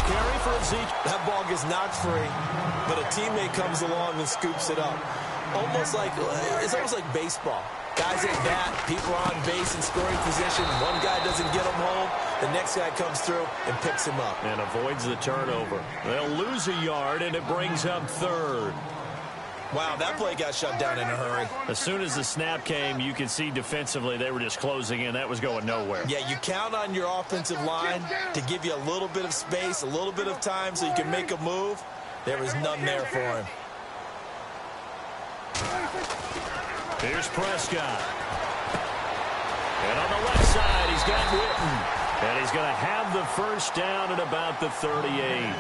carry for Ezekiel. That ball gets knocked free, but a teammate comes along and scoops it up. It's almost like baseball. Guys at bat, people are on base in scoring position. One guy doesn't get him home. The next guy comes through and picks him up. And avoids the turnover. They'll lose a yard, and it brings up third. Wow, that play got shut down in a hurry. As soon as the snap came, you could see defensively they were just closing in. That was going nowhere. Yeah, you count on your offensive line to give you a little bit of space, a little bit of time so you can make a move. There was none there for him. Here's Prescott. And on the left side, he's got Witten. And he's going to have the first down at about the 38.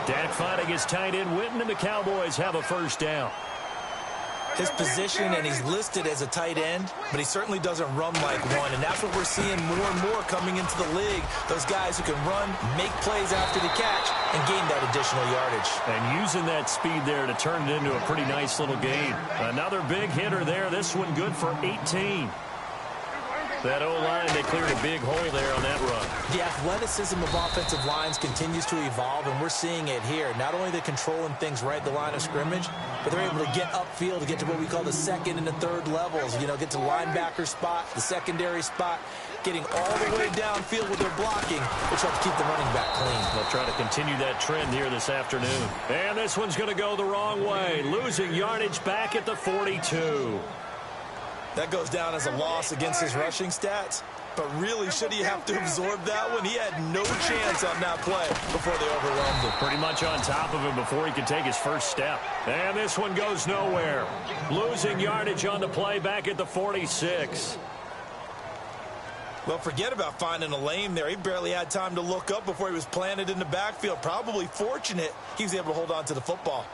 Dak finding his tight end Witten, and the Cowboys have a first down. His position, and he's listed as a tight end, but he certainly doesn't run like one, and that's what we're seeing more and more coming into the league. Those guys who can run, make plays after the catch, and gain that additional yardage. And using that speed there to turn it into a pretty nice little game. Another big hitter there. This one good for 18. That O-line, they cleared a big hole there on that run. The athleticism of offensive lines continues to evolve, and we're seeing it here. Not only are they controlling things right at the line of scrimmage, but they're able to get upfield to get to what we call the second and the third levels. You know, get to the linebacker spot, the secondary spot, getting all the way downfield with their blocking, which helps keep the running back clean. They'll try to continue that trend here this afternoon. And this one's going to go the wrong way, losing yardage back at the 42. That goes down as a loss against his rushing stats. But really, should he have to absorb that one? He had no chance on that play before they overwhelmed him. Pretty much on top of him before he could take his first step. And this one goes nowhere. Losing yardage on the play back at the 46. Well, forget about finding a lane there. He barely had time to look up before he was planted in the backfield. Probably fortunate he was able to hold on to the football.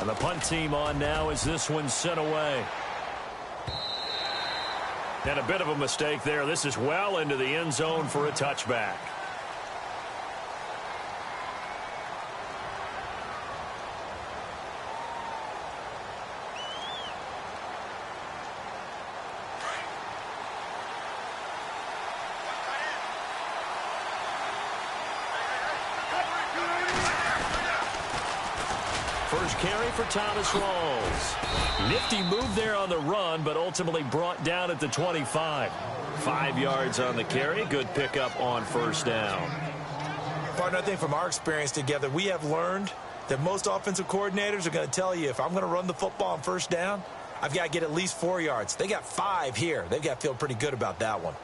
And the punt team on now as this one's sent away. And a bit of a mistake there. This is well into the end zone for a touchback. First carry for Thomas Rawls. Nifty move there on the run, but ultimately brought down at the 25. 5 yards on the carry. Good pickup on first down. Partner, I think from our experience together, we have learned that most offensive coordinators are going to tell you, if I'm going to run the football on first down, I've got to get at least 4 yards. They got 5 here. They've got to feel pretty good about that one.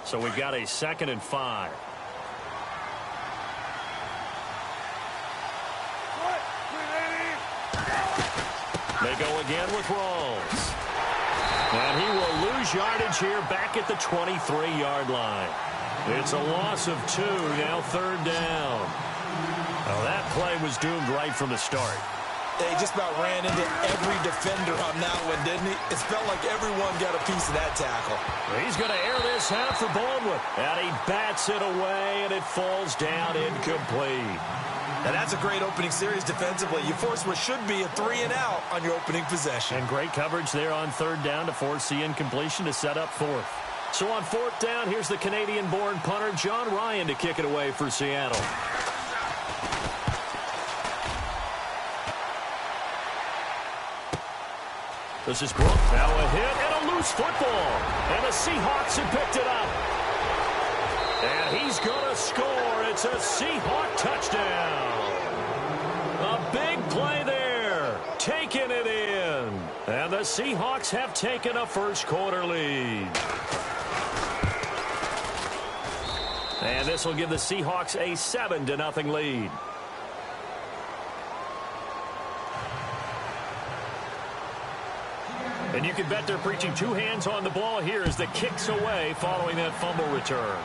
So we've got a 2nd and 5. They go again with Rawls. And he will lose yardage here back at the 23-yard line. It's a loss of 2, now 3rd down. Well, that play was doomed right from the start. They just about ran into every defender on that one, didn't he? It felt like everyone got a piece of that tackle. He's going to air this out for Baldwin. And he bats it away, and it falls down incomplete. And that's a great opening series defensively. You force what should be a 3-and-out on your opening possession. And great coverage there on 3rd down to force the incompletion to set up 4th. So on 4th down, here's the Canadian-born punter John Ryan to kick it away for Seattle. This is Brooke. Now a hit and a loose football. And the Seahawks have picked it up. And he's going to score. It's a Seahawk touchdown. A big play there. Taking it in. And the Seahawks have taken a first-quarter lead. And this will give the Seahawks a 7-0 lead. And you can bet they're preaching 2 hands on the ball here as the kick's away following that fumble return.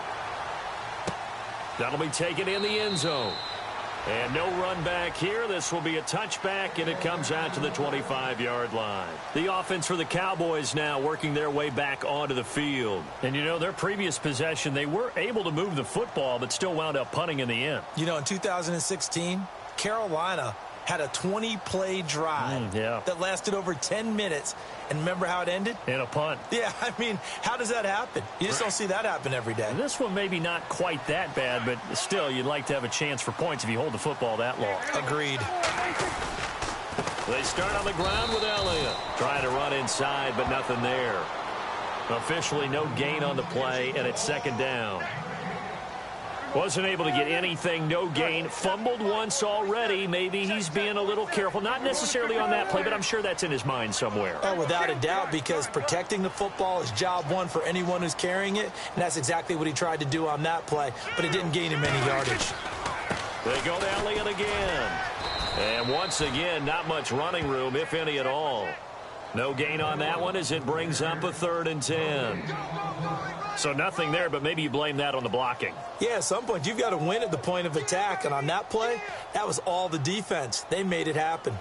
That'll be taken in the end zone. And no run back here. This will be a touchback, and it comes out to the 25-yard line. The offense for the Cowboys now working their way back onto the field. And, you know, their previous possession, they were able to move the football, but still wound up punting in the end. You know, in 2016, Carolina had a 20-play drive that lasted over 10 minutes. And remember how it ended? In a punt. Yeah, I mean, how does that happen? You just don't see that happen every day. This one maybe not quite that bad, but still, you'd like to have a chance for points if you hold the football that long. Agreed. They start on the ground with Elliott. Trying to run inside, but nothing there. Officially no gain on the play, and it's second down. Wasn't able to get anything, no gain. Fumbled once already. Maybe he's being a little careful. Not necessarily on that play, but I'm sure that's in his mind somewhere. Oh, without a doubt, because protecting the football is job one for anyone who's carrying it, and that's exactly what he tried to do on that play, but it didn't gain him any yardage. They go to Elliott again. And once again, not much running room, if any at all. No gain on that one as it brings up a 3rd and 10. So nothing there, but maybe you blame that on the blocking. Yeah, at some point, you've got to win at the point of attack. And on that play, that was all the defense. They made it happen.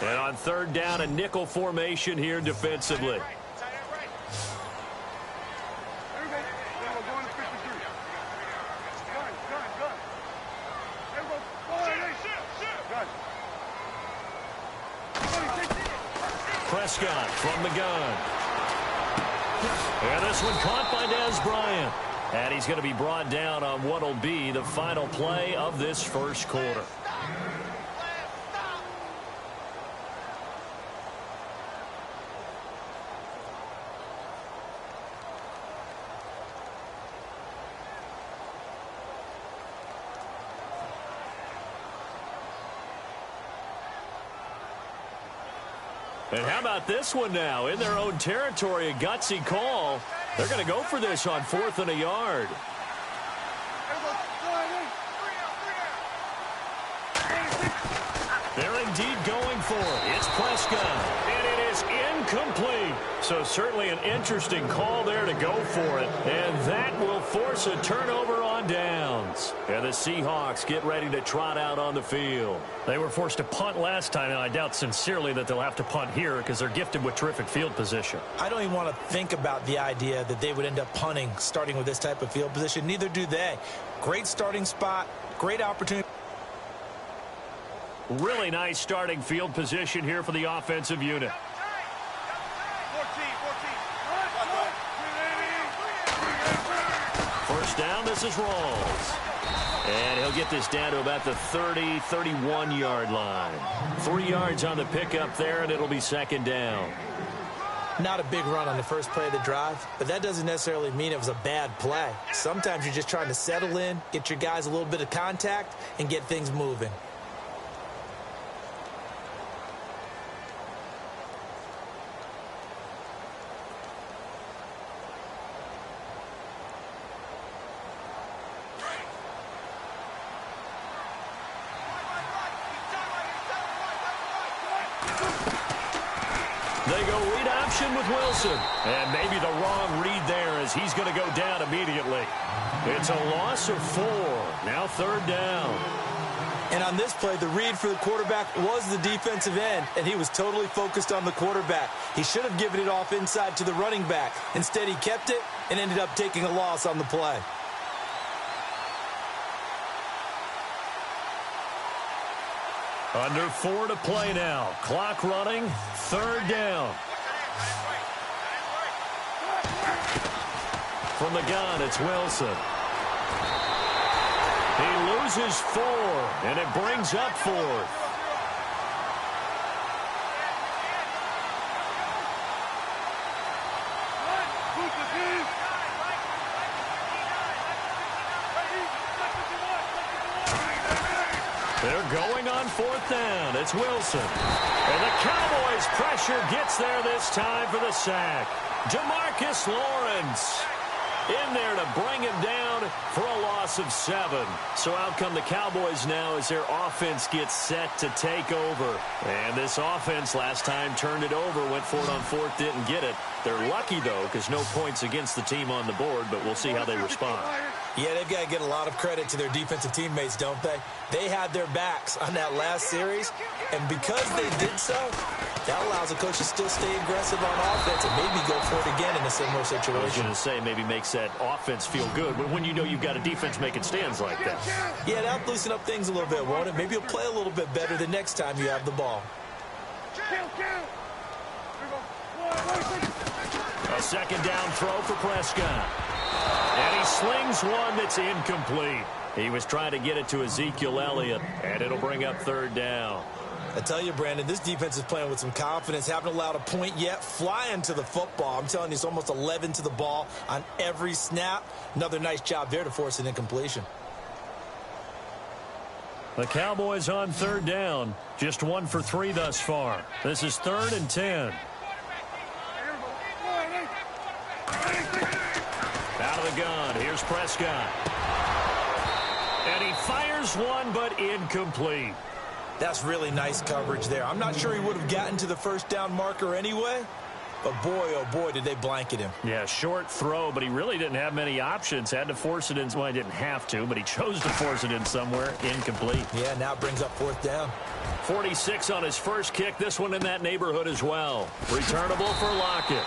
And on 3rd down, a nickel formation here defensively. Prescott from the gun. And this one caught by Dez Bryant. And he's going to be brought down on what will be the final play of this first quarter. And how about this one now? In their own territory, a gutsy call. They're going to go for this on 4th and a yard. They're indeed going for it. It's Prescott. And it is incomplete. So certainly an interesting call there to go for it. And that will force a turnover on downs. And the Seahawks get ready to trot out on the field. They were forced to punt last time, and I doubt sincerely that they'll have to punt here because they're gifted with terrific field position. I don't even want to think about the idea that they would end up punting starting with this type of field position. Neither do they. Great starting spot, great opportunity. Really nice starting field position here for the offensive unit. First down, this is Rawls. And he'll get this down to about the 30, 31-yard line. 3 yards on the pickup there, and it'll be second down. Not a big run on the first play of the drive, but that doesn't necessarily mean it was a bad play. Sometimes you're just trying to settle in, get your guys a little bit of contact, and get things moving. They go read option with Wilson. And maybe the wrong read there as he's going to go down immediately. It's a loss of 4. Now 3rd down. And on this play, the read for the quarterback was the defensive end, and he was totally focused on the quarterback. He should have given it off inside to the running back. Instead, he kept it and ended up taking a loss on the play. Under 4 to play now. Clock running. 3rd down. From the gun, it's Wilson. He loses 4, and it brings up 4th. They're going on 4th down. It's Wilson. And the Cowboys' pressure gets there this time for the sack. Demarcus Lawrence in there to bring him down for a loss of 7. So out come the Cowboys now as their offense gets set to take over. And this offense last time turned it over, went for it on 4th, didn't get it. They're lucky, though, because no points against the team on the board, but we'll see how they respond. Yeah, they've got to get a lot of credit to their defensive teammates, don't they? They had their backs on that last series, and because they did so, that allows the coach to still stay aggressive on offense and maybe go for it again in a similar situation. I was going to say maybe makes that offense feel good, but when you know you've got a defense making stands like that. Yeah, that'll loosen up things a little bit, won't it? Maybe you'll play a little bit better the next time you have the ball. A second down throw for Prescott. And he slings one that's incomplete. He was trying to get it to Ezekiel Elliott, and it'll bring up third down. I tell you, Brandon, this defense is playing with some confidence. Haven't allowed a point yet. Flying to the football. I'm telling you, it's almost 11 to the ball on every snap. Another nice job there to force an incompletion. The Cowboys on third down. Just 1 for 3 thus far. This is 3rd and 10. Out of the gun. Here's Prescott. And he fires one, but incomplete. That's really nice coverage there. I'm not sure he would have gotten to the first down marker anyway, but boy, oh boy, did they blanket him. Yeah, short throw, but he really didn't have many options. Had to force it in. Well, he didn't have to, but he chose to force it in somewhere. Incomplete. Yeah, now it brings up 4th down. 46 on his first kick. This one in that neighborhood as well. Returnable for Lockett.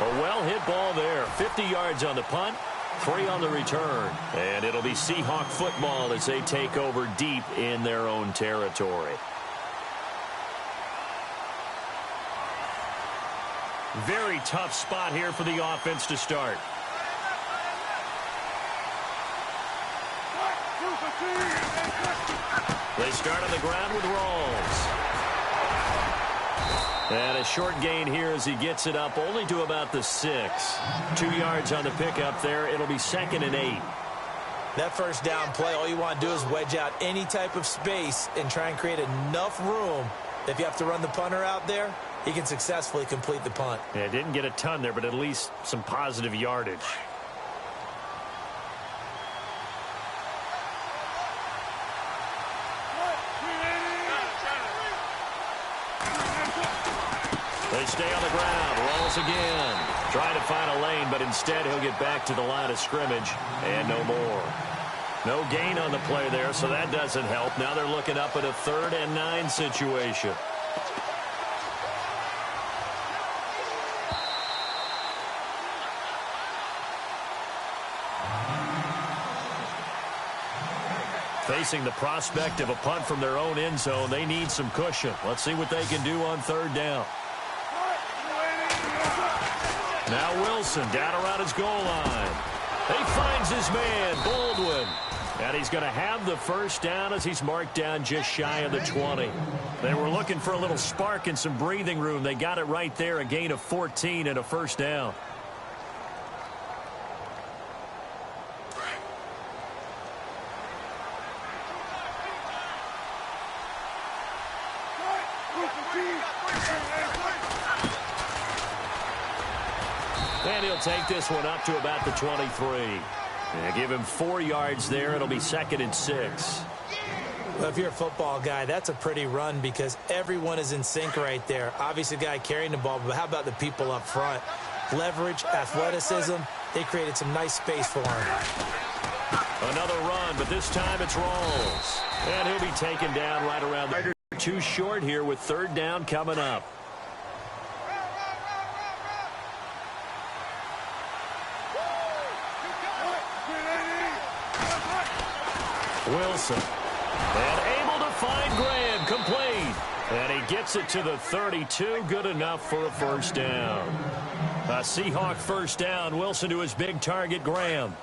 A well-hit ball there. 50 yards on the punt. 3 on the return. And it'll be Seahawk football as they take over deep in their own territory. Very tough spot here for the offense to start. They start on the ground with Rawls. And a short gain here as he gets it up only to about the 6. 2 yards on the pickup there. It'll be 2nd and 8. That first down play, all you want to do is wedge out any type of space and try and create enough room that if you have to run the punter out there, he can successfully complete the punt. Yeah, didn't get a ton there, but at least some positive yardage. They stay on the ground. Rolls again. Trying to find a lane, but instead he'll get back to the line of scrimmage. And no more. No gain on the play there, so that doesn't help. Now they're looking up at a 3rd and 9 situation. Facing the prospect of a punt from their own end zone, they need some cushion. Let's see what they can do on 3rd down. Now Wilson down around his goal line. He finds his man, Baldwin. And he's going to have the first down as he's marked down just shy of the 20. They were looking for a little spark and some breathing room. They got it right there, a gain of 14 and a first down. And he'll take this one up to about the 23. And give him 4 yards there. It'll be 2nd and 6. Well, if you're a football guy, that's a pretty run because everyone is in sync right there. Obviously, the guy carrying the ball, but how about the people up front? Leverage, athleticism, they created some nice space for him. Another run, but this time it's Rawls. And he'll be taken down right around the 2 short here with 3rd down coming up. Wilson. And able to find Graham. Complete. And he gets it to the 32. Good enough for a first down. A Seahawk first down. Wilson to his big target, Graham.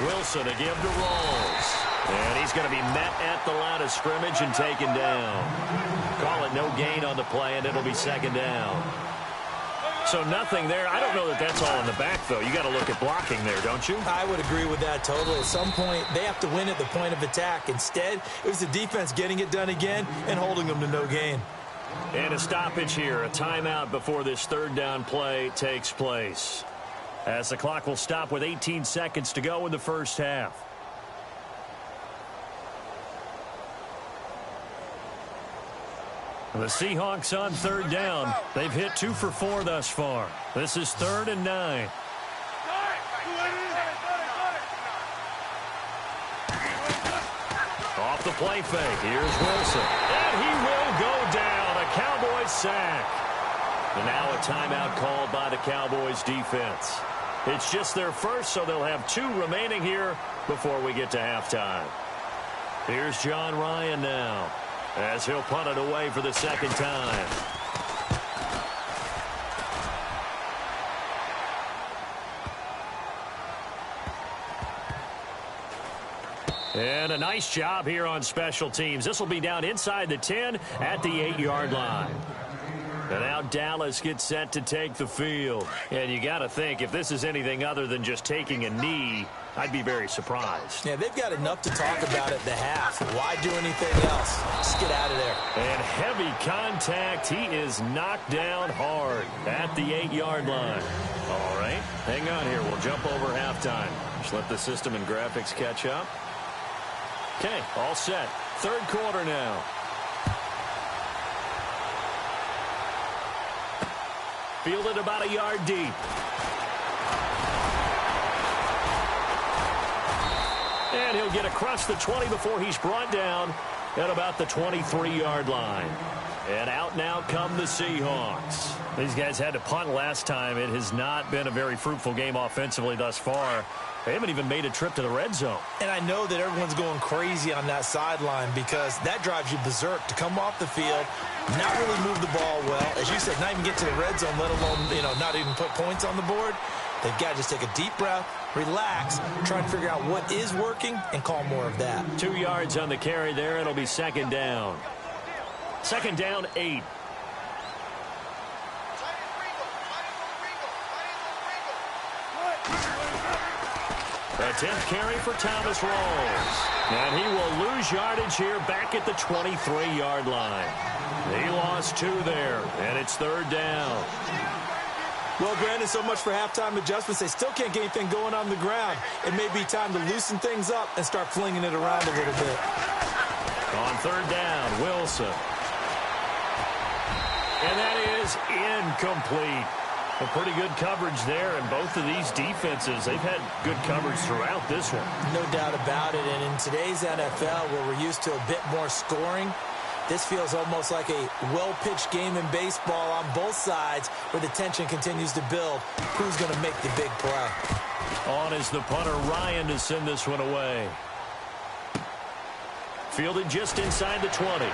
Wilson again to Rawls. And he's going to be met at the line of scrimmage and taken down. Call it no gain on the play, and it'll be 2nd down. So nothing there. I don't know that that's all in the back, though. You got to look at blocking there, don't you? I would agree with that totally. At some point, they have to win at the point of attack. Instead, it was the defense getting it done again and holding them to no gain. And a stoppage here, a timeout before this 3rd down play takes place. As the clock will stop with 18 seconds to go in the first half. The Seahawks on third down. They've hit 2 for 4 thus far. This is 3rd and 9. Off the play fake. Here's Wilson. And he will go down. A Cowboys sack. And now a timeout called by the Cowboys defense. It's just their first, so they'll have 2 remaining here before we get to halftime. Here's John Ryan now, as he'll punt it away for the second time. And a nice job here on special teams. This will be down inside the 10 at the 8-yard line. And now Dallas gets set to take the field. And you got to think, if this is anything other than just taking a knee, I'd be very surprised. Yeah, they've got enough to talk about at the half. Why do anything else? Just get out of there. And heavy contact. He is knocked down hard at the 8-yard line. All right, hang on here. We'll jump over halftime. Just let the system and graphics catch up. Okay, all set. Third quarter now. Fielded about a yard deep. And he'll get across the 20 before he's brought down at about the 23-yard line. And out now come the Seahawks. These guys had to punt last time. It has not been a very fruitful game offensively thus far. They haven't even made a trip to the red zone. And I know that everyone's going crazy on that sideline because that drives you berserk to come off the field, not really move the ball well. As you said, not even get to the red zone, let alone, not even put points on the board. They've got to just take a deep breath, relax, try and figure out what is working, and call more of that. 2 yards on the carry there. It'll be second down. Second down, 8. A 10th carry for Thomas Rawls. And he will lose yardage here back at the 23-yard line. He lost 2 there, and it's third down. Well, Brandon, so much for halftime adjustments. They still can't get anything going on the ground. It may be time to loosen things up and start flinging it around a little bit. On third down, Wilson. And that is incomplete. A pretty good coverage there, and both of these defenses, they've had good coverage throughout this one. No doubt about it, and in today's NFL, where we're used to a bit more scoring, this feels almost like a well-pitched game in baseball on both sides where the tension continues to build. Who's going to make the big play? On is the punter, Ryan, to send this one away. Fielded just inside the 20.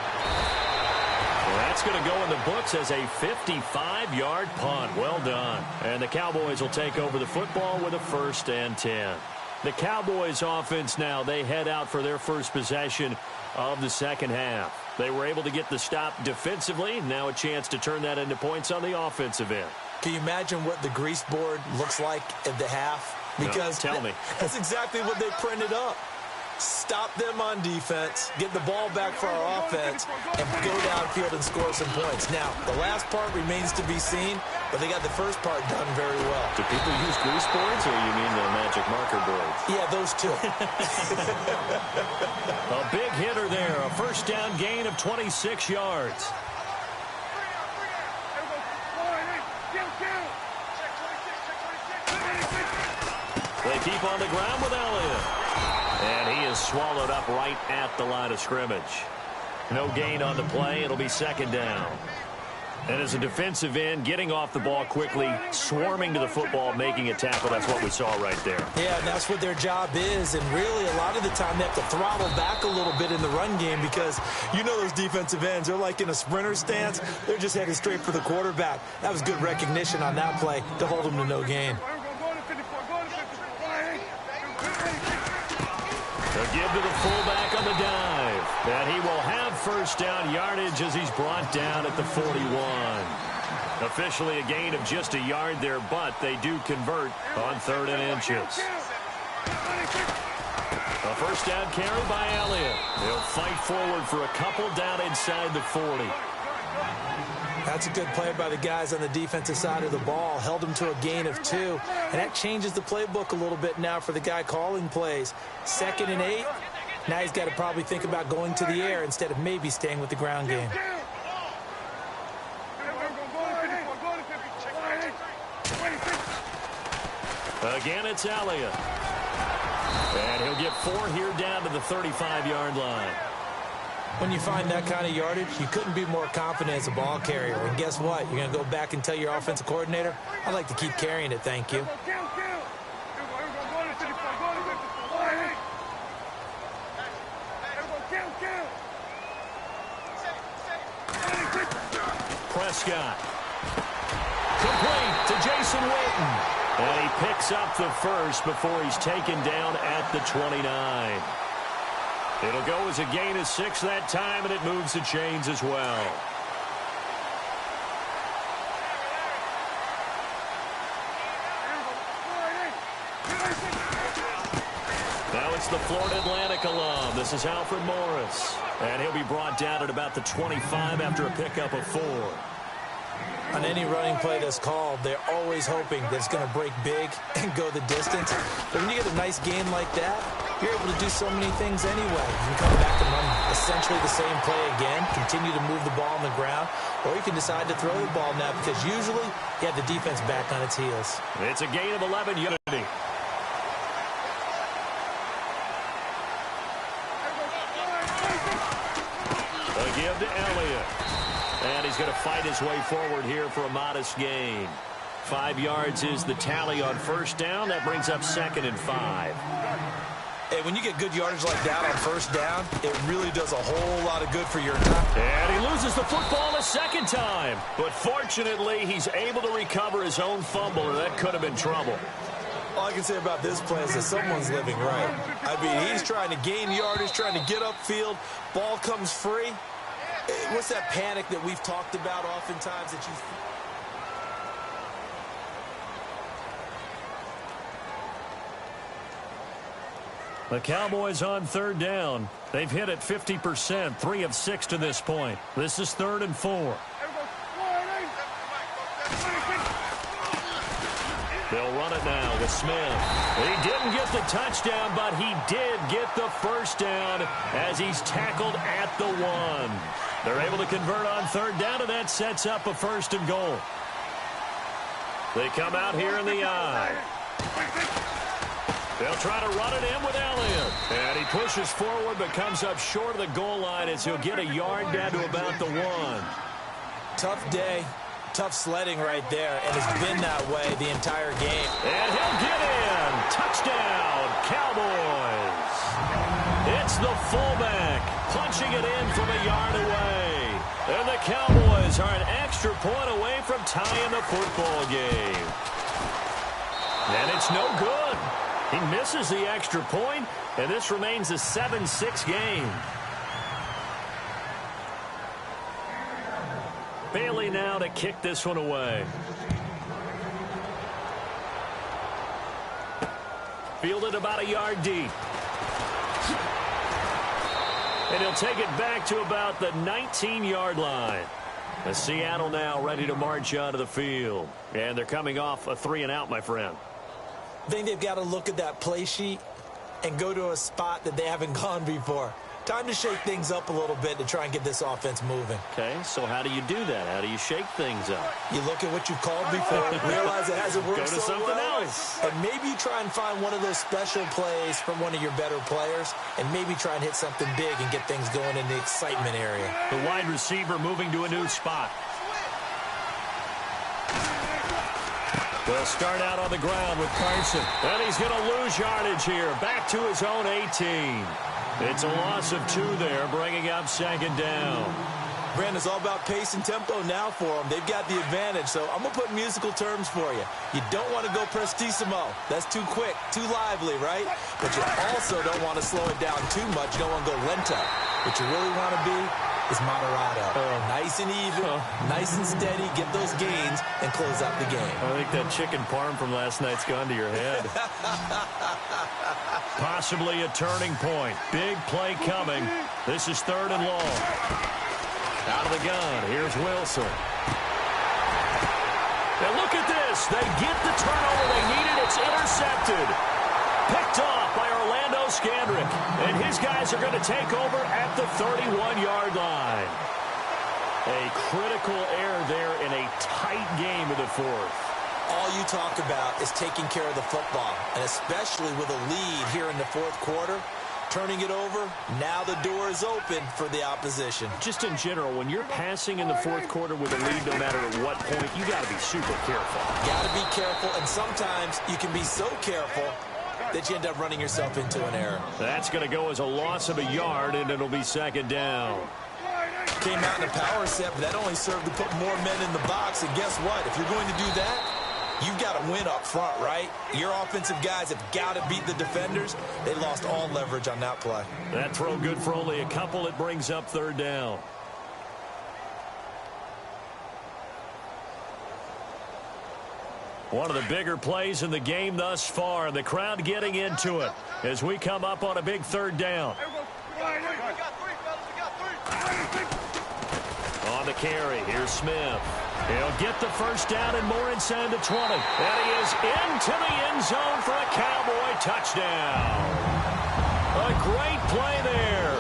Well, that's going to go in the books as a 55-yard punt. Well done. And the Cowboys will take over the football with a 1st and 10. The Cowboys offense now, they head out for their first possession of the second half. They were able to get the stop defensively. Now a chance to turn that into points on the offensive end. Can you imagine what the grease board looks like at the half? Because no, tell me. That's exactly what they printed up. Stop them on defense, get the ball back for our offense, and go downfield and score some points. Now, the last part remains to be seen, but they got the first part done very well. Do people use grease boards, or you mean the magic marker boards? Yeah, those two. A big hitter there, a first down gain of 26 yards. They keep on the ground with Elliott. And he is swallowed up right at the line of scrimmage. No gain on the play. It'll be second down. And as a defensive end, getting off the ball quickly, swarming to the football, making a tackle, that's what we saw right there. Yeah, and that's what their job is. And really, a lot of the time, they have to throttle back a little bit in the run game because you know those defensive ends, they're like in a sprinter stance. They're just headed straight for the quarterback. That was good recognition on that play to hold them to no gain. To give to the fullback on the dive. And he will have first down yardage as he's brought down at the 41. Officially a gain of just a yard there, but they do convert on 3rd and inches. A first down carry by Elliott. He'll fight forward for a couple down inside the 40. That's a good play by the guys on the defensive side of the ball. Held him to a gain of 2. And that changes the playbook a little bit now for the guy calling plays. 2nd and 8. Now he's got to probably think about going to the air instead of maybe staying with the ground game. Again, it's Elliott. And he'll get 4 here down to the 35-yard line. When you find that kind of yardage, you couldn't be more confident as a ball carrier. And guess what? You're going to go back and tell your offensive coordinator, I'd like to keep carrying it, thank you. Prescott. Complete to Jason Witten. And he picks up the first before he's taken down at the 29. It'll go as a gain of 6 that time, and it moves the chains as well. Now it's the Florida Atlantic alum. This is Alfred Morris. And he'll be brought down at about the 25 after a pickup of 4. On any running play that's called, they're always hoping that it's going to break big and go the distance. But when you get a nice game like that, you're able to do so many things anyway. You can come back and run essentially the same play again, continue to move the ball on the ground, or you can decide to throw the ball now because usually you have the defense back on its heels. It's a gain of 11, Unity. A give to Elliott. And he's going to fight his way forward here for a modest gain. 5 yards is the tally on first down. That brings up 2nd and 5. Hey, when you get good yardage like that on first down, it really does a whole lot of good for your time. And he loses the football a second time. But fortunately, he's able to recover his own fumble, or that could have been trouble. All I can say about this play is that someone's living right. I mean, he's trying to gain yardage, trying to get upfield. Ball comes free. What's that panic that we've talked about oftentimes that you... The Cowboys on third down. They've hit it 50%, 3 of 6 to this point. This is 3rd and 4. They'll run it now with Smith. He didn't get the touchdown, but he did get the first down as he's tackled at the 1. They're able to convert on third down, and that sets up a 1st and goal. They come out here in the I. They'll try to run it in with Elliott. And he pushes forward but comes up short of the goal line as he'll get a yard down to about the 1. Tough day. Tough sledding right there, and it's been that way the entire game. And he'll get in. Touchdown, Cowboys. It's the fullback punching it in from a yard away. And the Cowboys are an extra point away from tying the football game. And it's no good. He misses the extra point, and this remains a 7-6 game. Bailey now to kick this one away. Fielded about a yard deep. And he'll take it back to about the 19-yard line. The Seattle now ready to march onto the field. And they're coming off a 3-and-out, my friend. I think they've got to look at that play sheet and go to a spot that they haven't gone before. Time to shake things up a little bit to try and get this offense moving. Okay, so how do you do that? How do you shake things up? You look at what you called before, realize it hasn't worked Go to so something well, else. and maybe you try and find one of those special plays from one of your better players, and maybe try and hit something big and get things going in the excitement area. The wide receiver moving to a new spot. They'll start out on the ground with Carson. And he's going to lose yardage here. Back to his own 18. It's a loss of 2 there, bringing up 2nd down. Brandon, it's all about pace and tempo now for them. They've got the advantage, so I'm going to put musical terms for you. You don't want to go prestissimo. That's too quick, too lively, right? But you also don't want to slow it down too much. You don't want to go lento. What you really want to be is moderato. Nice and even, nice and steady, get those gains, and close out the game. I think that chicken parm from last night's gone to your head. Possibly a turning point. Big play coming. This is 3rd and long. Out of the gun. Here's Wilson. And look at this. They get the turnover they needed. It's intercepted. Picked off by Orlando Scandrick. And his guys are going to take over at the 31-yard line. A critical error there in a tight game of the 4th. all you talk about is taking care of the football, and especially with a lead here in the fourth quarter, turning it over, now the door is open for the opposition. Just in general, when you're passing in the fourth quarter with a lead, no matter at what point, you got to be super careful. Got to be careful, and sometimes you can be so careful that you end up running yourself into an error. That's going to go as a loss of a yard, and it'll be second down. Came out in a power set, but that only served to put more men in the box. And guess what? If you're going to do that, you've got to win up front, right? Your offensive guys have got to beat the defenders. They lost all leverage on that play. That throw good for only a couple. It brings up third down. One of the bigger plays in the game thus far. The crowd getting into it as we come up on a big third down. On the carry, here's Smith. He'll get the first down and more inside the 20. And he is into the end zone for a Cowboy touchdown. A great play there.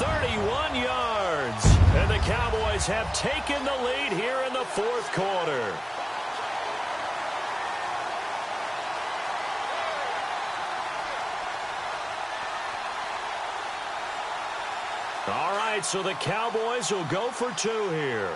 31 yards. And the Cowboys have taken the lead here in the fourth quarter. All right, so the Cowboys will go for two here.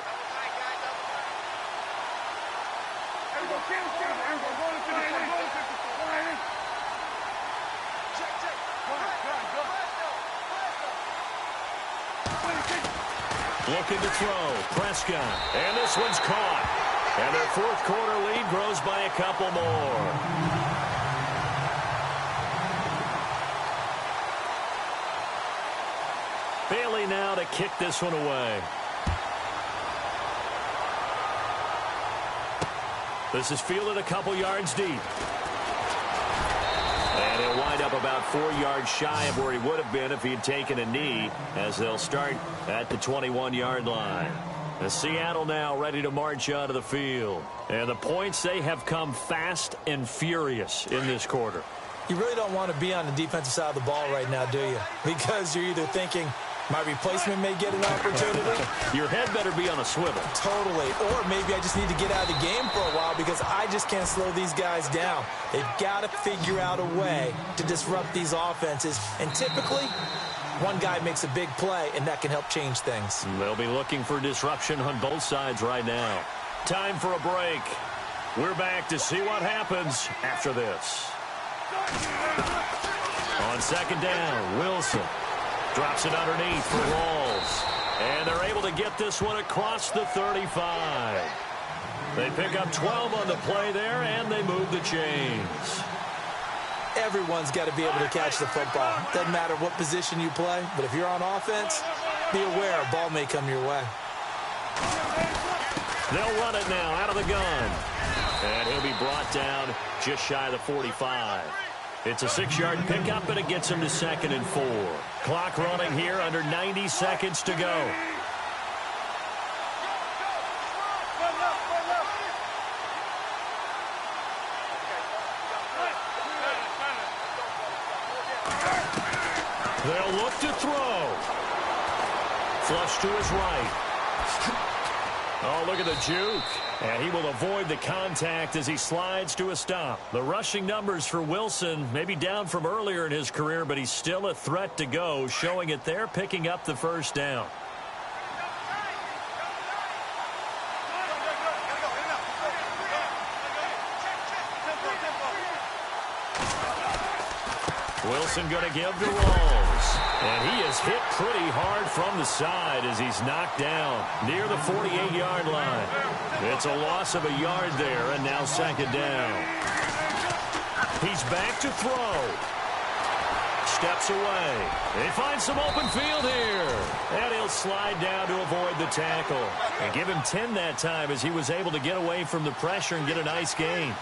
Looking to throw. Prescott. And this one's caught. And their fourth quarter lead grows by a couple more. Bailey now to kick this one away. This is fielded a couple yards deep. And he'll wind up about 4 yards shy of where he would have been if he had taken a knee, as they'll start at the 21-yard line. And Seattle now ready to march out of the field. And the points, they have come fast and furious in this quarter. You really don't want to be on the defensive side of the ball right now, do you? Because you're either thinking, my replacement may get an opportunity. Your head better be on a swivel. Totally. Or maybe I just need to get out of the game for a while because I just can't slow these guys down. They've got to figure out a way to disrupt these offenses. And typically, one guy makes a big play, and that can help change things. They'll be looking for disruption on both sides right now. Time for a break. We're back to see what happens after this. On second down, Wilson drops it underneath for Walls. And they're able to get this one across the 35. They pick up 12 on the play there, and they move the chains. Everyone's got to be able to catch the football. Doesn't matter what position you play, but if you're on offense, be aware a ball may come your way. They'll run it now out of the gun. And he'll be brought down just shy of the 45. It's a 6-yard pickup, and it gets him to 2nd and 4. Clock running here, under 90 seconds to go. They'll look to throw. Flush to his right. Oh, look at the juke. And he will avoid the contact as he slides to a stop. The rushing numbers for Wilson may be down from earlier in his career, but he's still a threat to go, showing it there, picking up the first down. Wilson going to give to Rawls. And he is hit pretty hard from the side as he's knocked down near the 48-yard line. It's a loss of a yard there, and now second down. He's back to throw. Steps away. They find some open field here. And he'll slide down to avoid the tackle. And give him 10 that time as he was able to get away from the pressure and get a nice gain.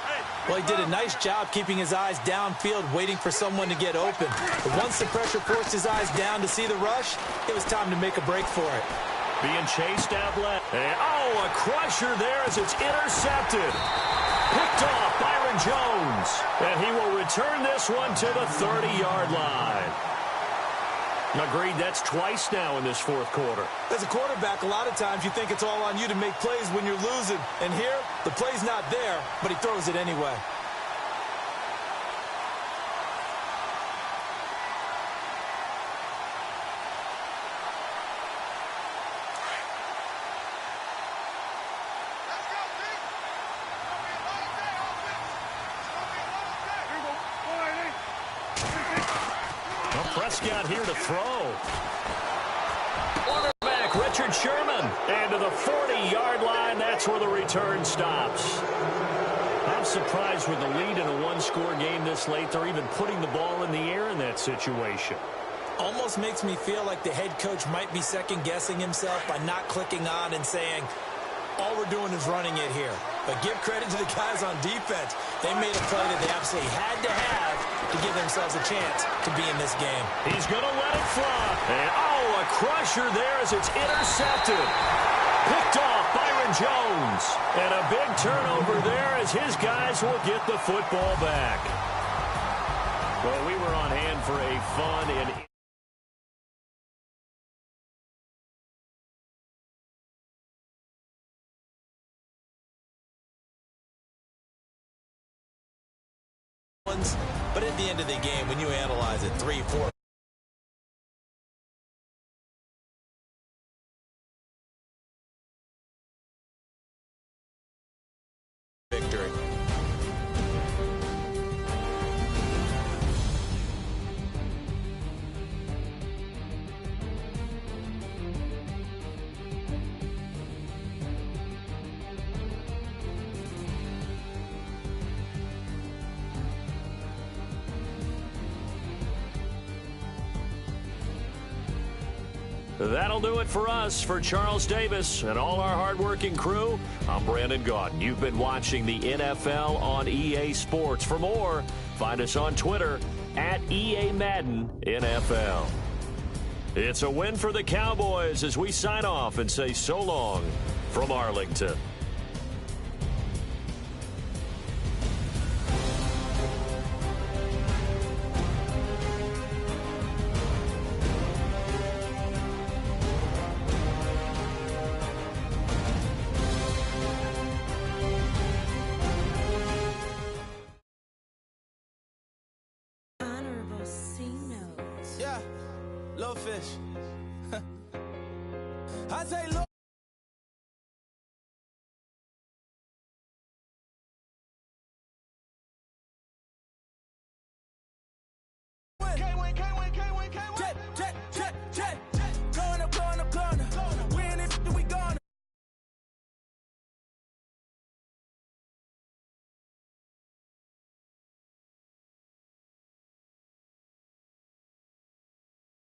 Well, he did a nice job keeping his eyes downfield, waiting for someone to get open. But once the pressure forced his eyes down to see the rush, it was time to make a break for it. Being chased out left. And, oh, a crusher there as it's intercepted. Picked off Byron Jones. And he will return this one to the 30-yard line. Agreed, that's twice now in this fourth quarter. As a quarterback, a lot of times you think it's all on you to make plays when you're losing. And here, the play's not there, but he throws it anyway. Prescott here to throw. Quarterback Richard Sherman. And to the 40-yard line, that's where the return stops. I'm surprised with the lead in a one-score game this late, they're even putting the ball in the air in that situation. Almost makes me feel like the head coach might be second-guessing himself by not clicking on and saying, all we're doing is running it here. But give credit to the guys on defense. They made a play that they absolutely had to have to give themselves a chance to be in this game. He's going to let it fly. And, oh, a crusher there as it's intercepted. Picked off Byron Jones. And a big turnover there as his guys will get the football back. Well, we were on hand for a fun and but at the end of the game, when you analyze it, 3-4 victory. That'll do it for us. For Charles Davis and all our hardworking crew, I'm Brandon Gaudin. You've been watching the NFL on EA Sports. For more, find us on Twitter at EA Madden NFL. It's a win for the Cowboys as we sign off and say so long from Arlington. Yeah, little fish. I say, look.